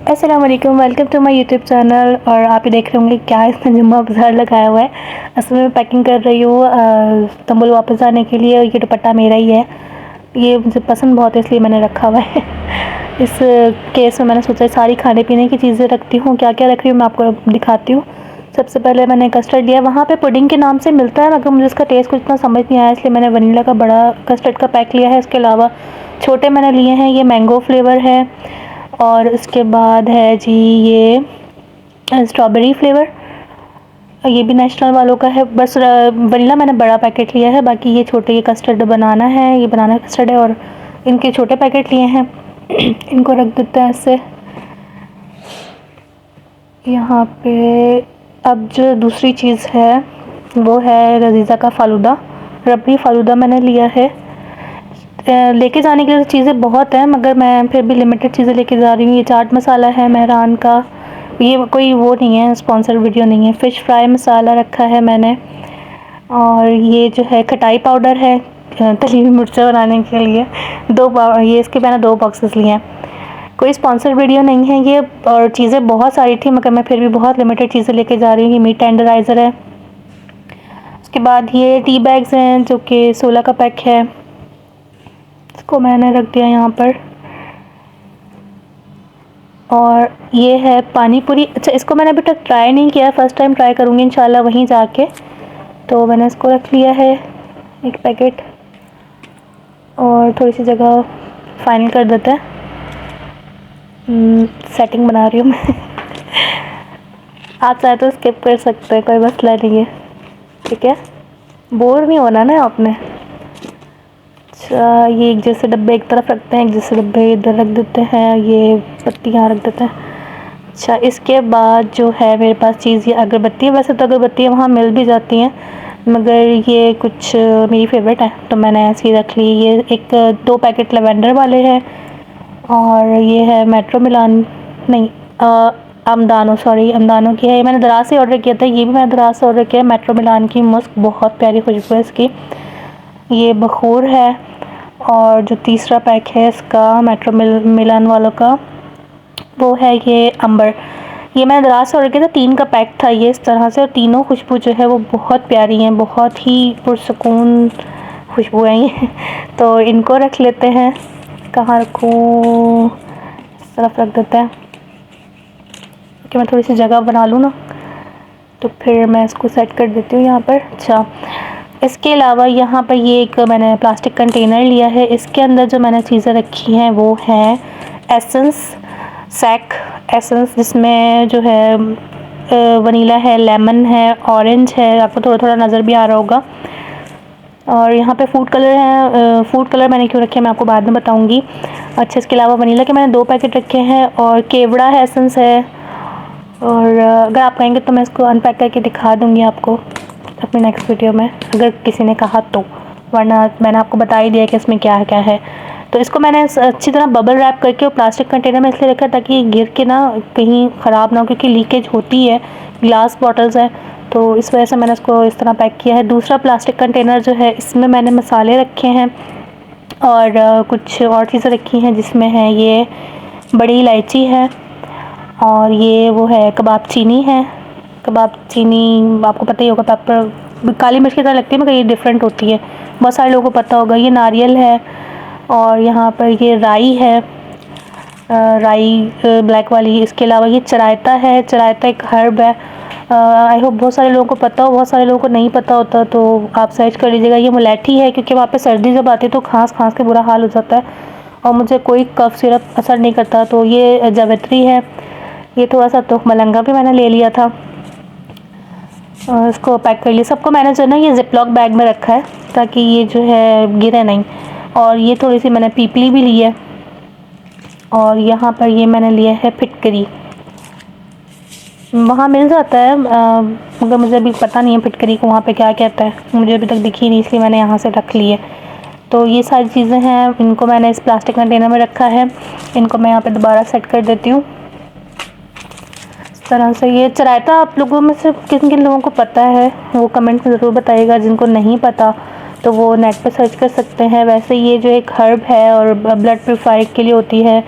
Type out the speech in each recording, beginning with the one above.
अस्सलाम वालेकुम, welcome to my YouTube channel. और आप ये देख रहे होंगे क्या इसने जुम्मा बाज़ार लगाया हुआ है। असल में मैं पैकिंग कर रही हूँ इस्तांबुल वापस आने के लिए। और ये दुपट्टा मेरा ही है, ये मुझे पसंद बहुत है इसलिए मैंने रखा हुआ है। इस केस में मैंने सोचा सारी खाने पीने की चीज़ें रखती हूँ। क्या क्या रख रही हूँ मैं आपको दिखाती हूँ। सबसे पहले मैंने कस्टर्ड लिया, वहाँ पे पुडिंग के नाम से मिलता है मगर मुझे इसका टेस्ट कुछ इतना समझ नहीं आया, इसलिए मैंने वनीला का बड़ा कस्टर्ड का पैक लिया है। इसके अलावा छोटे मैंने लिए हैं, ये मैंगो फ्लेवर है। और इसके बाद है जी ये स्ट्रॉबेरी फ्लेवर, ये भी नेशनल वालों का है। बस वनीला मैंने बड़ा पैकेट लिया है, बाकी ये छोटे ये कस्टर्ड बनाना है, ये बनाना कस्टर्ड है। और इनके छोटे पैकेट लिए हैं। इनको रख देते हैं ऐसे यहाँ पे। अब जो दूसरी चीज़ है वो है लजीज़ा का फ़ालूदा, रबड़ी फ़ालूदा मैंने लिया है। लेके जाने के लिए चीज़ें बहुत हैं मगर मैं फिर भी लिमिटेड चीज़ें लेके जा रही हूँ। ये चाट मसाला है मेहरान का, ये कोई वो नहीं है, स्पॉन्सर वीडियो नहीं है। फ़िश फ्राई मसाला रखा है मैंने। और ये जो है खटाई पाउडर है तली हुई मिर्चें बनाने के लिए। ये इसके मैंने 2 बॉक्सेस लिए हैं। कोई स्पॉन्सर वीडियो नहीं है ये। और चीज़ें बहुत सारी थी मगर मैं फिर भी बहुत लिमिटेड चीज़ें लेके जा रही हूँ। ये मीट टेंडराइज़र है। उसके बाद ये टी बैग्स हैं जो कि 16 का पैक है, इसको मैंने रख दिया यहाँ पर। और ये है पानी पूरी। अच्छा, इसको मैंने अभी तक ट्राई नहीं किया, फ़र्स्ट टाइम ट्राई करूँगी इंशाल्लाह वहीं जाके। तो मैंने इसको रख लिया है एक पैकेट। और थोड़ी सी जगह फाइनल कर देते हैं। सेटिंग बना रही हूँ मैं। आप चाहे तो स्किप कर सकते हैं, कोई मसला नहीं है, ठीक है। बोर नहीं होना ना आपने। अच्छा, ये एक जैसे डब्बे एक तरफ रखते हैं, एक जैसे डब्बे इधर रख देते हैं, ये पत्ती यहाँ रख देते हैं। अच्छा, इसके बाद जो है मेरे पास चीज़ ये अगरबत्ती है। वैसे तो अगरबत्तियाँ वहाँ मिल भी जाती हैं मगर ये कुछ मेरी फेवरेट है तो मैंने ऐसी रख ली। ये 2 पैकेट लवेंडर वाले हैं। और ये है मेट्रो मिलान नहीं अमदानो, सॉरी अमदानो की है। ये मैंने दराज से ऑर्डर किया था, ये भी मैंने दराज से ऑर्डर किया है। मेट्रो मिलान की मस्क, बहुत प्यारी खुशबू है इसकी। ये बखूर है। और जो तीसरा पैक है इसका मेट्रो मिलान वालों का वो है ये अंबर। ये मैंने दराज से ऑर्डर किया था, 3 का पैक था ये इस तरह से। और तीनों खुशबू जो है वो बहुत प्यारी हैं, बहुत ही पुरसुकून खुशबू है ये। तो इनको रख लेते हैं। कहाँ रखूँ, इस तरफ रख देते हैं कि मैं थोड़ी सी जगह बना लूँ ना, तो फिर मैं इसको सेट कर देती हूँ यहाँ पर। अच्छा, इसके अलावा यहाँ पर ये एक मैंने प्लास्टिक कंटेनर लिया है। इसके अंदर जो मैंने चीज़ें रखी हैं वो है एसेंस, सैक एसेंस, जिसमें जो है वनीला है, लेमन है, ऑरेंज है, आपको थोड़ा थोड़ा नज़र भी आ रहा होगा। और यहाँ पे फूड कलर है। फूड कलर मैंने क्यों रखे हैं मैं आपको बाद में बताऊँगी। अच्छा, इसके अलावा वनीला के मैंने 2 पैकेट रखे हैं। और केवड़ा है, एसेंस है। और अगर आप कहेंगे तो मैं इसको अनपैक करके दिखा दूँगी आपको अपने नेक्स्ट वीडियो में, अगर किसी ने कहा तो। वरना मैंने आपको बता ही दिया कि इसमें क्या क्या है। तो इसको मैंने अच्छी तरह बबल रैप करके और प्लास्टिक कंटेनर में इसलिए रखा ताकि ये गिर के ना कहीं ख़राब ना हो, क्योंकि लीकेज होती है, ग्लास बॉटल्स हैं, तो इस वजह से मैंने इसको इस तरह पैक किया है। दूसरा प्लास्टिक कंटेनर जो है इसमें मैंने मसाले रखे हैं और कुछ और चीज़ें रखी हैं, जिसमें है ये बड़ी इलायची है और ये वो है कबाब चीनी है। कबाब चीनी आपको पता ही होगा, पेपर काली मिर्च की तरह लगती है मगर ये डिफरेंट होती है, बहुत सारे लोगों को पता होगा। ये नारियल है। और यहाँ पर ये राई है, राई ब्लैक वाली। इसके अलावा ये चरायता है, चरायता एक हर्ब है। आई होप बहुत सारे लोगों को पता हो, बहुत सारे लोगों को नहीं पता होता तो आप सर्च कर लीजिएगा। ये मुलेठी है, क्योंकि वहाँ पे सर्दी जब आती है तो खांस के बुरा हाल हो जाता है और मुझे कोई कफ सिरप असर नहीं करता। तो ये जावित्री है। ये थोड़ा सा तो मलंगा भी मैंने ले लिया था, इसको पैक कर लिया। सबको मैंने जो है ना ये जिपलॉक बैग में रखा है ताकि ये जो है गिरे नहीं। और ये थोड़ी सी मैंने पीपली भी ली है। और यहाँ पर ये मैंने लिया है फिटकरी, वहाँ मिल जाता है मगर मुझे अभी पता नहीं है फिटकरी को वहाँ पे क्या कहता है, मुझे अभी तक दिखी नहीं, इसलिए मैंने यहाँ से रख ली है। तो ये सारी चीज़ें हैं, इनको मैंने इस प्लास्टिक कंटेनर में रखा है। इनको मैं यहाँ पे दोबारा सेट कर देती हूँ इस तरह से। ये चरायता आप लोगों में से किन किन लोगों को पता है वो कमेंट में ज़रूर बताइएगा, जिनको नहीं पता तो वो नेट पर सर्च कर सकते हैं। वैसे ये जो एक हर्ब है और ब्लड प्योरीफाई के लिए होती है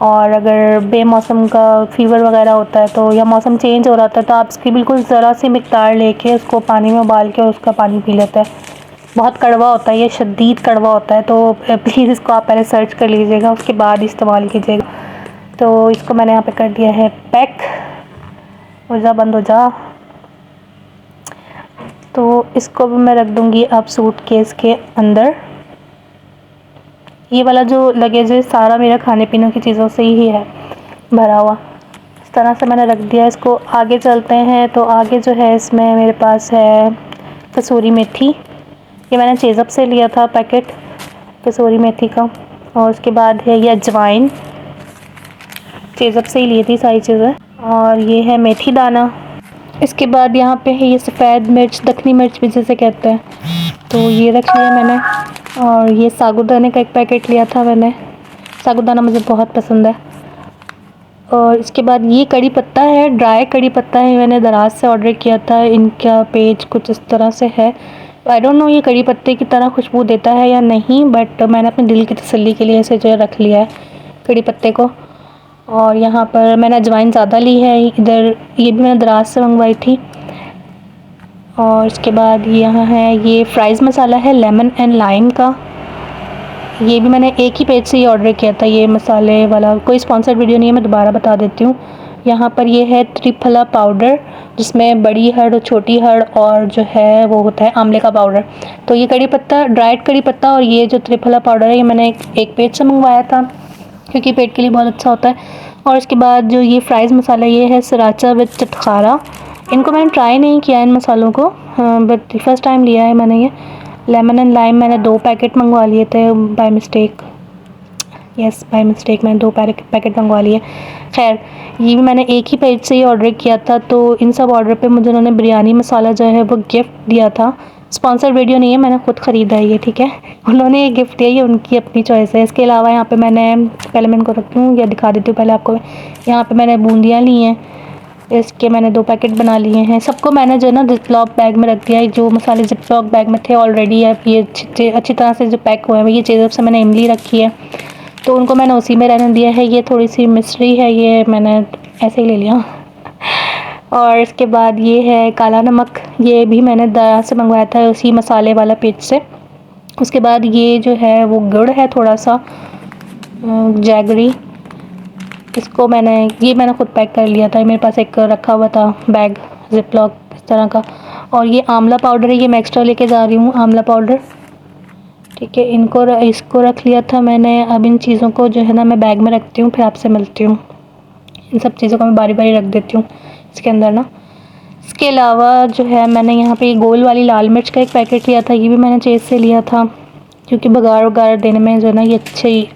और अगर बेमौसम का फ़ीवर वगैरह होता है तो, या मौसम चेंज हो रहा था, तो आप इसकी बिल्कुल ज़रा सी मिक़दार लेके उसको पानी में उबाल के उसका पानी पी लेते हैं। बहुत कड़वा होता है ये, शदीद कड़वा होता है, तो प्लीज़ इसको आप पहले सर्च कर लीजिएगा, उसके बाद इस्तेमाल कीजिएगा। तो इसको मैंने यहाँ पे कर दिया है पैक। हो जा, बंद हो जा। तो इसको भी मैं रख दूँगी अब सूटकेस के अंदर। ये वाला जो लगेज है सारा मेरा खाने पीने की चीज़ों से ही है भरा हुआ। इस तरह से मैंने रख दिया इसको। आगे चलते हैं, तो आगे जो है इसमें मेरे पास है कसूरी मेथी। ये मैंने चेज़अप से लिया था पैकेट कसूरी मेथी का। और उसके बाद है ये अजवाइन, चेज़अप से ही ली थी सारी चीज़ें। और ये है मेथी दाना। इसके बाद यहाँ पे है ये सफ़ेद मिर्च, दखनी मिर्च भी जिसे कहते हैं, तो ये रख लिया मैंने। और ये साबूदाने का एक पैकेट लिया था मैंने, साबूदाना मुझे बहुत पसंद है। और इसके बाद ये कड़ी पत्ता है, ड्राई कड़ी पत्ता है, मैंने दराज से ऑर्डर किया था। इनका पेज कुछ इस तरह से है। आई डोंट नो ये कड़ी पत्ते की तरह खुशबू देता है या नहीं, बट मैंने अपने दिल की तसल्ली के लिए इसे जो है रख लिया है कड़ी पत्ते को। और यहाँ पर मैंने अजवाइन ज़्यादा ली है, इधर ये भी मैंने दराज से मंगवाई थी। और इसके बाद यहाँ है ये फ्राइज़ मसाला है लेमन एंड लाइम का। ये भी मैंने एक ही पेज से ही ऑर्डर किया था, ये मसाले वाला। कोई स्पॉन्सर्ड वीडियो नहीं है, मैं दोबारा बता देती हूँ। यहाँ पर ये है त्रिफला पाउडर, जिसमें बड़ी हर्ड और छोटी हर्ड और जो है वो होता है आंवले का पाउडर। तो ये कड़ी पत्ता, ड्राइड कड़ी पत्ता, और ये जो त्रिफला पाउडर है ये मैंने एक पेज से मंगवाया था, क्योंकि पेट के लिए बहुत अच्छा होता है। और इसके बाद जो ये फ्राइज़ मसाला, ये है सराचा विद चटखारा। इनको मैंने ट्राई नहीं किया इन मसालों को, बट फर्स्ट टाइम लिया है मैंने ये। लेमन एंड लाइम मैंने 2 पैकेट मंगवा लिए थे by mistake. Yes, by mistake मैंने 2 पैकेट मंगवा लिए। खैर, ये भी मैंने एक ही पेज से ही ऑर्डर किया था। तो इन सब ऑर्डर पे मुझे उन्होंने बिरयानी मसाला जो है वो गिफ्ट दिया था। स्पॉन्सर वीडियो नहीं है, मैंने खुद ख़रीदा है ये, ठीक है। उन्होंने ये गिफ्ट दिया, ये उनकी अपनी चॉइस है। इसके अलावा यहाँ पे मैंने, पहले मैं इनको रखती हूँ या दिखा देती हूँ पहले आपको। यहाँ पे मैंने बूंदियाँ ली हैं, इसके मैंने 2 पैकेट बना लिए हैं। सबको मैंने जो है ना जिपलॉक बैग में रख दिया है। जो मसाले जिपलॉक बैग में थे ऑलरेडी है, ये अच्छी तरह से जो पैक हुए हैं। ये चीज़ से मैंने इमली रखी है, तो उनको मैंने उसी में रहने दिया है। ये थोड़ी सी मिश्री है, ये मैंने ऐसे ही ले लिया। और इसके बाद ये है काला नमक, ये भी मैंने दरा से मंगवाया था उसी मसाले वाला पेज से। उसके बाद ये जो है वो गुड़ है, थोड़ा सा जैगरी, इसको ये मैंने खुद पैक कर लिया था। मेरे पास एक रखा हुआ था बैग जिपलॉक इस तरह का। और ये आंवला पाउडर है, ये मैं एक्स्ट्रा लेके जा रही हूँ आंवला पाउडर, ठीक है। इसको रख लिया था मैंने। अब इन चीज़ों को जो है ना मैं बैग में रखती हूँ, फिर आपसे मिलती हूँ। इन सब चीज़ों को मैं बारी बारी रख देती हूँ इसके अंदर ना। इसके अलावा जो है मैंने यहाँ पे गोल वाली लाल मिर्च का एक पैकेट लिया था, ये भी मैंने चेज़ से लिया था, क्योंकि बघार वगैरह देने में जो है ना ये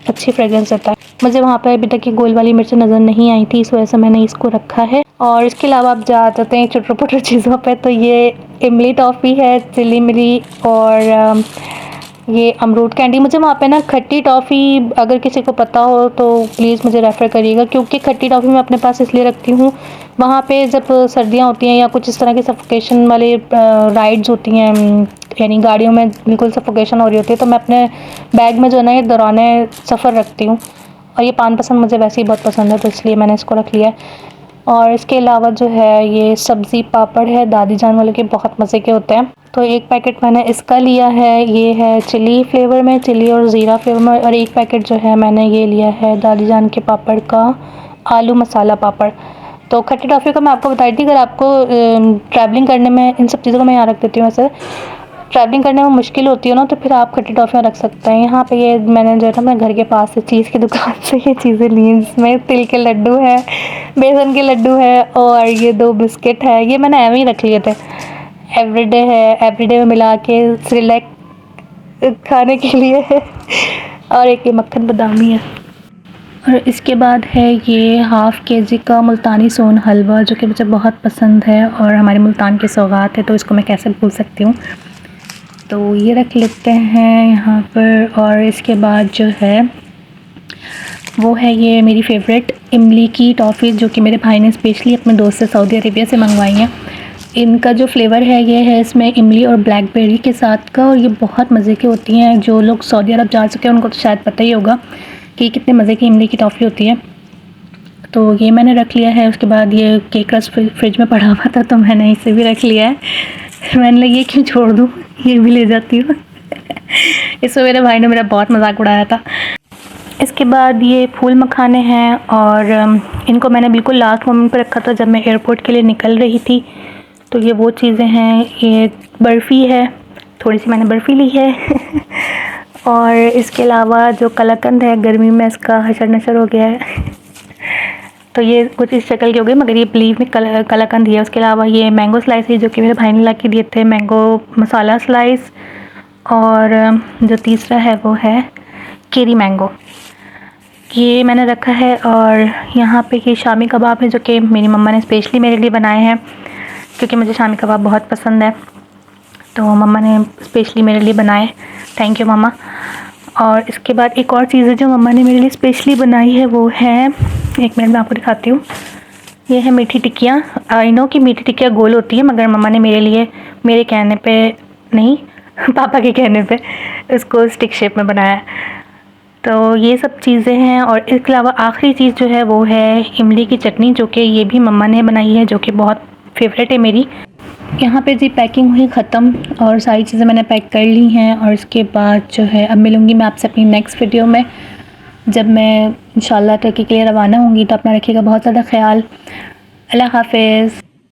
अच्छी फ्रेगरेंस देता है। मुझे वहाँ पर अभी तक ये गोल वाली मिर्च नज़र नहीं आई थी, इस वजह से मैंने इसको रखा है। और इसके अलावा आप जा जाते हैं छोटे छोटे चीज़ों पे, तो ये इमली टॉफ़ी है, चिली इमली, और ये अमरूद कैंडी। मुझे वहाँ पे ना खट्टी टॉफ़ी, अगर किसी को पता हो तो प्लीज़ मुझे रेफ़र करिएगा, क्योंकि खट्टी टॉफ़ी मैं अपने पास इसलिए रखती हूँ, वहाँ पे जब सर्दियाँ होती हैं या कुछ इस तरह की सफोकेशन वाले राइड्स होती हैं, यानी गाड़ियों में बिल्कुल सफोकेशन हो रही होती है, तो मैं अपने बैग में जो है ना ये दौरान सफ़र रखती हूँ। और ये पान पसंद मुझे वैसे ही बहुत पसंद है, तो इसलिए मैंने इसको रख लिया है। और इसके अलावा जो है ये सब्ज़ी पापड़ है, दादी जान वाले के बहुत मज़े के होते हैं, तो एक पैकेट मैंने इसका लिया है। ये है चिली फ्लेवर में, चिली और ज़ीरा फ्लेवर में। और एक पैकेट जो है मैंने ये लिया है दादी जान के पापड़ का, आलू मसाला पापड़। तो खट्टी टॉफ़ी का मैं आपको बताई थी, अगर आपको ट्रैवलिंग करने में, इन सब चीज़ों को मैं यहाँ रख देती हूँ, वैसे ट्रैवलिंग करने में मुश्किल होती है ना, तो फिर आप खट्टी टॉफ़ियाँ रख सकते हैं। यहाँ पे ये मैंने जो है ना अपने घर के पास से चीज़ की दुकान से ये चीज़ें ली हैं, जिसमें तिल के लड्डू है, बेसन के लड्डू है, और ये 2 बिस्किट है। ये मैंने एवं ही रख लिए थे, एवरीडे है, एवरीडे में मिला के सिलेक्ट खाने के लिए है। और एक ये मक्खन बादामी है। और इसके बाद है ये हाफ़ केजी का मुल्तानी सोन हलवा, जो कि मुझे बहुत पसंद है और हमारे मुल्तान की सौगात है, तो इसको मैं कैसे भूल सकती हूँ। तो ये रख लेते हैं यहाँ पर। और इसके बाद जो है वो है ये मेरी फ़ेवरेट इमली की टॉफ़ी, जो कि मेरे भाई ने स्पेशली अपने दोस्त से सऊदी अरेबिया से मंगवाई हैं। इनका जो फ्लेवर है ये है इसमें इमली और ब्लैकबेरी के साथ का, और ये बहुत मज़े की होती हैं। जो लोग सऊदी अरब जा चुके हैं उनको तो शायद पता ही होगा कि कितने मज़े की इमली की टॉफ़ी होती है। तो ये मैंने रख लिया है। उसके बाद ये केक रस फ्रिज में पड़ा हुआ था तो मैंने इसे भी रख लिया है। मैंने लगा ये क्यों छोड़ दूँ, ये भी ले जाती हूँ। इसमें मेरे भाई ने मेरा बहुत मजाक उड़ाया था। इसके बाद ये फूल मखाने हैं और इनको मैंने बिल्कुल लास्ट मोमेंट पर रखा था जब मैं एयरपोर्ट के लिए निकल रही थी। तो ये वो चीज़ें हैं। ये बर्फ़ी है, थोड़ी सी मैंने बर्फ़ी ली है। और इसके अलावा जो कलाकंद है, गर्मी में इसका हशर नशर हो गया है। तो ये कुछ इस शक्ल की हो गई, मगर ये बिलीव में कलाकंद ही है। उसके अलावा ये मैंगो स्लाइस है जो कि मेरे भाई ने ला के दिए थे, मैंगो मसाला स्लाइस। और जो तीसरा है वो है केरी मैंगो, ये मैंने रखा है। और यहाँ पे ये शामी कबाब है जो कि मेरी मम्मा ने स्पेशली मेरे लिए बनाए हैं, क्योंकि मुझे शामी कबाब बहुत पसंद है, तो मम्मा ने स्पेशली मेरे लिए बनाए। थैंक यू मम्मा। और इसके बाद एक और चीज़ है जो मम्मा ने मेरे लिए स्पेशली बनाई है, वो है, एक मिनट में आपको दिखाती हूँ। ये है मीठी टिक्कियाँ। आई नो कि मीठी टिक्कियाँ गोल होती है, मगर मम्मा ने मेरे लिए, मेरे कहने पे नहीं, पापा के कहने पे इसको स्टिक शेप में बनाया है। तो ये सब चीज़ें हैं। और इसके अलावा आखिरी चीज़ जो है वो है इमली की चटनी, जो कि ये भी मम्मा ने बनाई है, जो कि बहुत फेवरेट है मेरी। यहाँ पे जी पैकिंग हुई ख़त्म और सारी चीज़ें मैंने पैक कर ली हैं। और इसके बाद जो है अब मिलूँगी मैं आपसे अपनी नेक्स्ट वीडियो में, जब मैं इंशाल्लाह टर्की के लिए रवाना होंगी। तो अपना रखिएगा बहुत ज़्यादा ख्याल। अल्लाह हाफ़िज़।